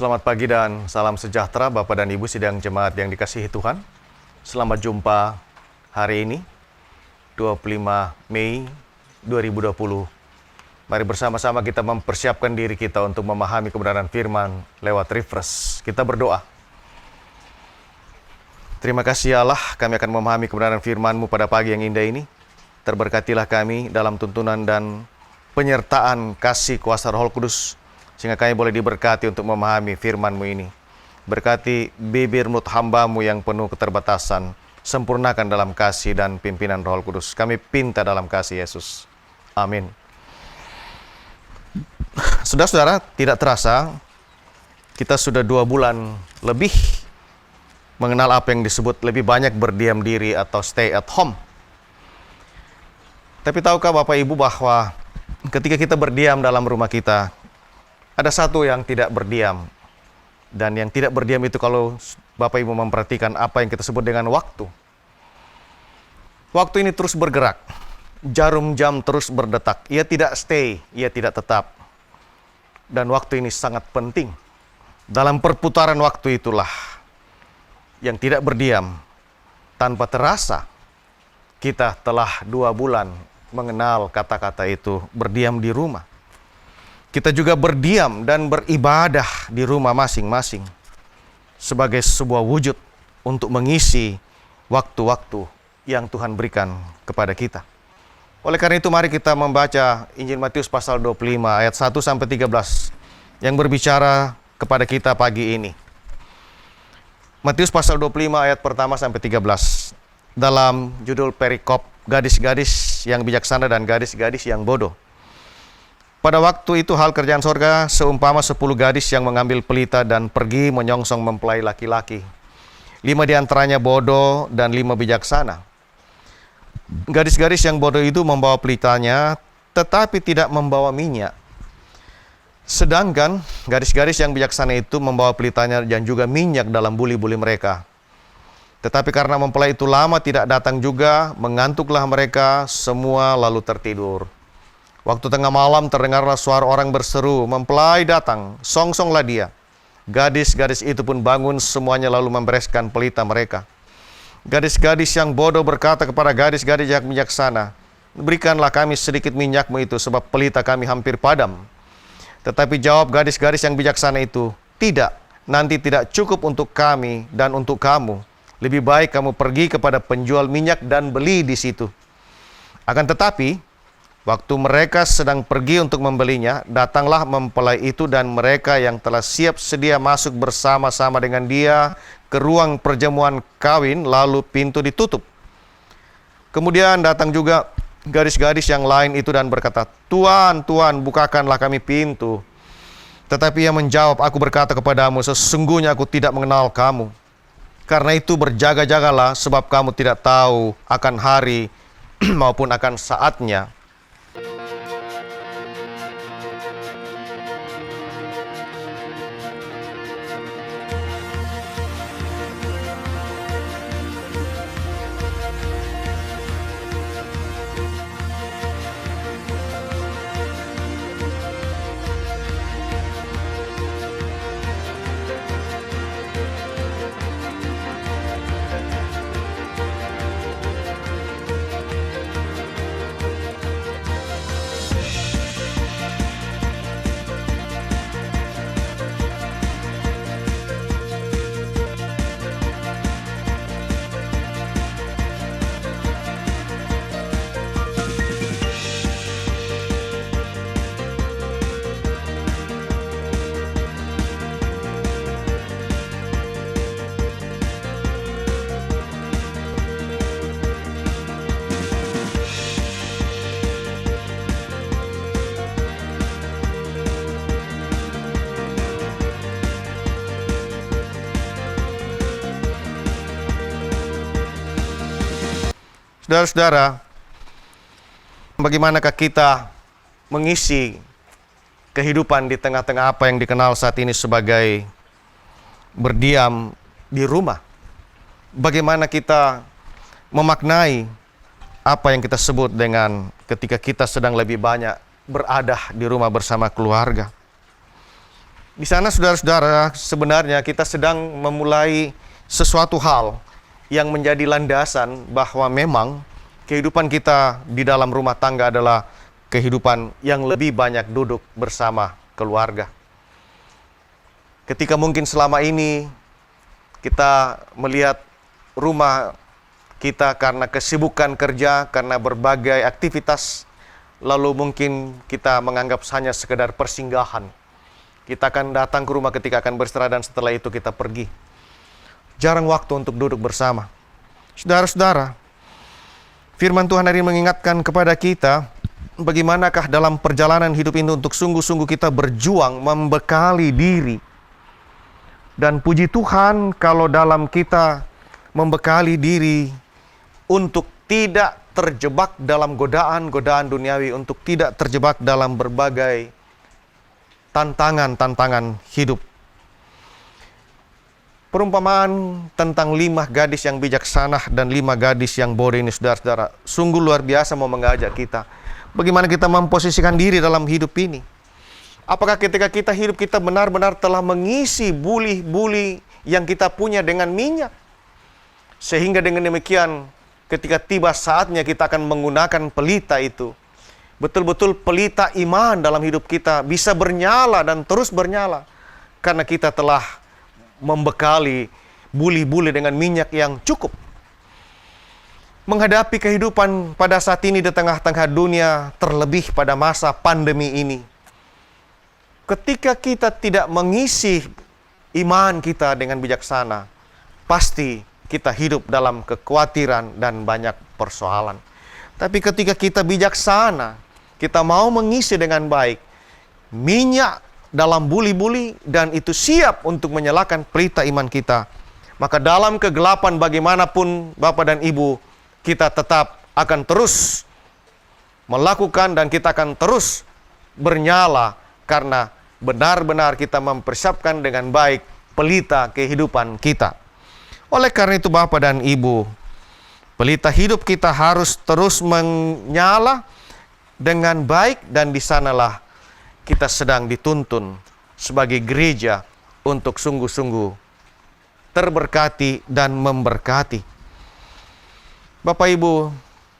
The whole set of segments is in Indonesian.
Selamat pagi dan salam sejahtera Bapak dan Ibu sidang jemaat yang dikasihi Tuhan. Selamat jumpa hari ini, 25 Mei 2020. Mari bersama-sama kita mempersiapkan diri kita untuk memahami kebenaran firman lewat refresh. Kita berdoa. Terima kasih ya Allah, kami akan memahami kebenaran firman-Mu pada pagi yang indah ini. Terberkatilah kami dalam tuntunan dan penyertaan kasih kuasa Roh Kudus, sehingga kami boleh diberkati untuk memahami firman-Mu ini. Berkati bibir mulut hamba-Mu yang penuh keterbatasan, sempurnakan dalam kasih dan pimpinan Roh Kudus. Kami pinta dalam kasih Yesus. Amin. Saudara-saudara, tidak terasa, kita sudah 2 bulan lebih mengenal apa yang disebut lebih banyak berdiam diri atau stay at home. Tapi tahukah Bapak Ibu bahwa ketika kita berdiam dalam rumah kita, ada satu yang tidak berdiam. Dan yang tidak berdiam itu kalau Bapak Ibu memperhatikan apa yang kita sebut dengan waktu. Waktu ini terus bergerak. Jarum jam terus berdetak. Ia tidak stay, ia tidak tetap. Dan waktu ini sangat penting. Dalam perputaran waktu itulah yang tidak berdiam. Tanpa terasa, kita telah 2 bulan mengenal kata-kata itu, berdiam di rumah. Kita juga berdiam dan beribadah di rumah masing-masing sebagai sebuah wujud untuk mengisi waktu-waktu yang Tuhan berikan kepada kita. Oleh karena itu mari kita membaca Injil Matius pasal 25 ayat 1 sampai 13 yang berbicara kepada kita pagi ini. Matius pasal 25 ayat pertama sampai 13 dalam judul perikop gadis-gadis yang bijaksana dan gadis-gadis yang bodoh. Pada waktu itu hal kerjaan sorga seumpama 10 gadis yang mengambil pelita dan pergi menyongsong mempelai laki-laki. 5 diantaranya bodoh dan 5 bijaksana. Gadis-gadis yang bodoh itu membawa pelitanya tetapi tidak membawa minyak. Sedangkan gadis-gadis yang bijaksana itu membawa pelitanya dan juga minyak dalam buli-buli mereka. Tetapi karena mempelai itu lama tidak datang juga, mengantuklah mereka semua lalu tertidur. Waktu tengah malam terdengarlah suara orang berseru, "Mempelai datang, songsonglah dia." Gadis-gadis itu pun bangun semuanya lalu membereskan pelita mereka. Gadis-gadis yang bodoh berkata kepada gadis-gadis yang bijaksana, "Berikanlah kami sedikit minyakmu itu, sebab pelita kami hampir padam." Tetapi jawab gadis-gadis yang bijaksana itu, "Tidak, nanti tidak cukup untuk kami dan untuk kamu. Lebih baik kamu pergi kepada penjual minyak dan beli di situ." Akan tetapi, waktu mereka sedang pergi untuk membelinya, datanglah mempelai itu dan mereka yang telah siap sedia masuk bersama-sama dengan dia ke ruang perjamuan kawin, lalu pintu ditutup. Kemudian datang juga gadis-gadis yang lain itu dan berkata, "Tuan, Tuan, bukakanlah kami pintu." Tetapi ia menjawab, "Aku berkata kepadamu, sesungguhnya aku tidak mengenal kamu. Karena itu berjaga-jagalah, sebab kamu tidak tahu akan hari maupun akan saatnya." Saudara-saudara, bagaimanakah kita mengisi kehidupan di tengah-tengah apa yang dikenal saat ini sebagai berdiam di rumah? Bagaimana kita memaknai apa yang kita sebut dengan ketika kita sedang lebih banyak berada di rumah bersama keluarga? Di sana saudara-saudara, sebenarnya kita sedang memulai sesuatu hal yang menjadi landasan bahwa memang kehidupan kita di dalam rumah tangga adalah kehidupan yang lebih banyak duduk bersama keluarga. Ketika mungkin selama ini kita melihat rumah kita karena kesibukan kerja, karena berbagai aktivitas, lalu mungkin kita menganggap hanya sekedar persinggahan. Kita akan datang ke rumah ketika akan beristirahat dan setelah itu kita pergi. Jarang waktu untuk duduk bersama. Saudara-saudara, firman Tuhan hari ini mengingatkan kepada kita, bagaimanakah dalam perjalanan hidup ini untuk sungguh-sungguh kita berjuang membekali diri. Dan puji Tuhan kalau dalam kita membekali diri untuk tidak terjebak dalam godaan-godaan duniawi, untuk tidak terjebak dalam berbagai tantangan-tantangan hidup. Perumpamaan tentang 5 gadis yang bijaksana dan 5 gadis yang bodoh ini, saudara-saudara, sungguh luar biasa mau mengajak kita. Bagaimana kita memposisikan diri dalam hidup ini. Apakah ketika kita hidup, kita benar-benar telah mengisi buli-buli yang kita punya dengan minyak? Sehingga dengan demikian, ketika tiba saatnya kita akan menggunakan pelita itu, betul-betul pelita iman dalam hidup kita bisa bernyala dan terus bernyala. Karena kita telah membekali buli-buli dengan minyak yang cukup. Menghadapi kehidupan pada saat ini di tengah-tengah dunia, terlebih pada masa pandemi ini. Ketika kita tidak mengisi iman kita dengan bijaksana, pasti kita hidup dalam kekhawatiran dan banyak persoalan. Tapi ketika kita bijaksana, kita mau mengisi dengan baik minyak dalam buli-buli dan itu siap untuk menyalakan pelita iman kita, maka dalam kegelapan bagaimanapun Bapak dan Ibu, kita tetap akan terus melakukan dan kita akan terus bernyala karena benar-benar kita mempersiapkan dengan baik pelita kehidupan kita. Oleh karena itu Bapak dan Ibu, pelita hidup kita harus terus menyala dengan baik, dan di sanalah kita sedang dituntun sebagai gereja untuk sungguh-sungguh terberkati dan memberkati. Bapak Ibu,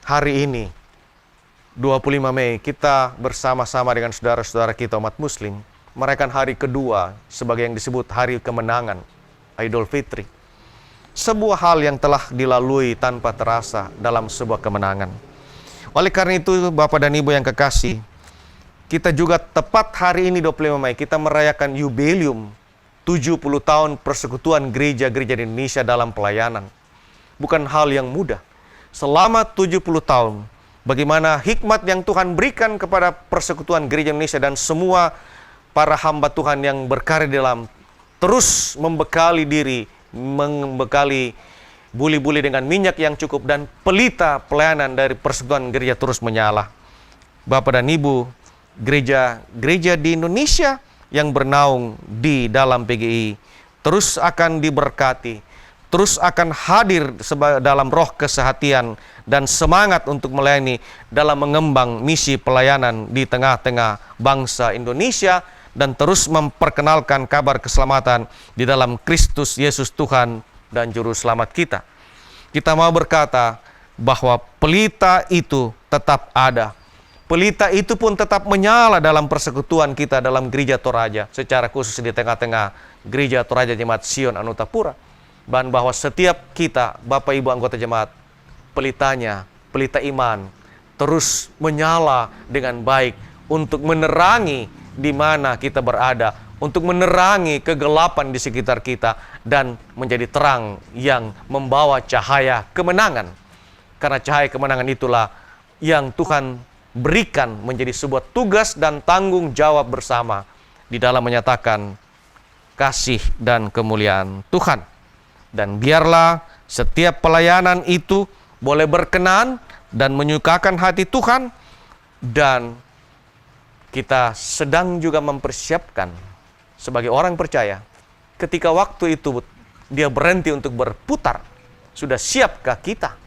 hari ini 25 Mei kita bersama-sama dengan saudara-saudara kita umat muslim merayakan hari kedua sebagai yang disebut hari kemenangan, Idul Fitri. Sebuah hal yang telah dilalui tanpa terasa dalam sebuah kemenangan. Oleh karena itu Bapak dan Ibu yang kekasih, kita juga tepat hari ini 25 Mei kita merayakan jubileum 70 tahun persekutuan gereja-gereja di Indonesia dalam pelayanan. Bukan hal yang mudah. Selama 70 tahun, bagaimana hikmat yang Tuhan berikan kepada persekutuan gereja Indonesia dan semua para hamba Tuhan yang berkarya dalam terus membekali diri, membekali buli-buli dengan minyak yang cukup, dan pelita pelayanan dari persekutuan gereja terus menyala. Bapak dan Ibu, gereja di Indonesia yang bernaung di dalam PGI terus akan diberkati, terus akan hadir dalam roh kesehatian dan semangat untuk melayani dalam mengembang misi pelayanan di tengah-tengah bangsa Indonesia, dan terus memperkenalkan kabar keselamatan di dalam Kristus Yesus Tuhan dan Juru Selamat kita. Kita mau berkata bahwa pelita itu tetap ada. Pelita itu pun tetap menyala dalam persekutuan kita dalam gereja Toraja, secara khusus di tengah-tengah gereja Toraja Jemaat Sion Anutapura. Dan bahwa setiap kita, Bapak Ibu anggota jemaat, pelitanya, pelita iman, terus menyala dengan baik untuk menerangi di mana kita berada, untuk menerangi kegelapan di sekitar kita, dan menjadi terang yang membawa cahaya kemenangan. Karena cahaya kemenangan itulah yang Tuhan berikan menjadi sebuah tugas dan tanggung jawab bersama di dalam menyatakan kasih dan kemuliaan Tuhan. Dan biarlah setiap pelayanan itu boleh berkenan dan menyukakan hati Tuhan, dan kita sedang juga mempersiapkan sebagai orang percaya, ketika waktu itu dia berhenti untuk berputar, sudah siapkah kita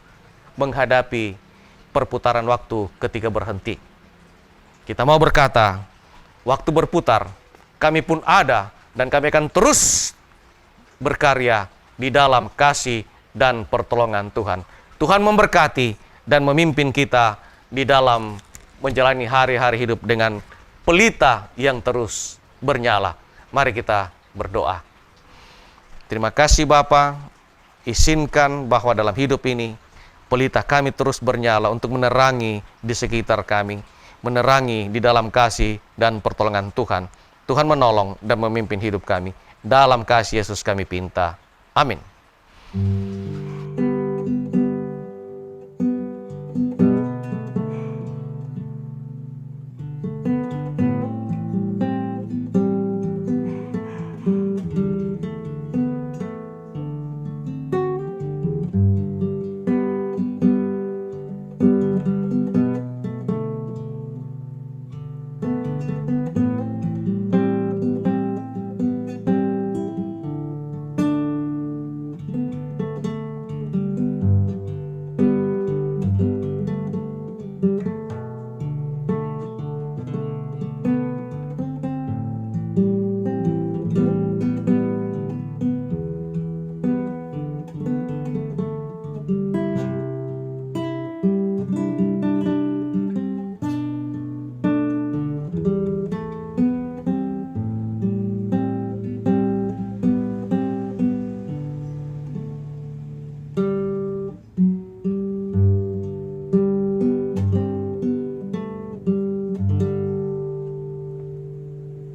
menghadapi perputaran waktu ketika berhenti? Kita mau berkata, waktu berputar, kami pun ada Dan kami akan terus berkarya di dalam kasih dan pertolongan Tuhan. Tuhan memberkati dan memimpin kita di dalam menjalani hari-hari hidup dengan pelita yang terus bernyala. Mari kita berdoa. Terima kasih Bapa, izinkan bahwa dalam hidup ini pelita kami terus bernyala untuk menerangi di sekitar kami, menerangi di dalam kasih dan pertolongan Tuhan. Tuhan menolong dan memimpin hidup kami. Dalam kasih Yesus kami pinta. Amin.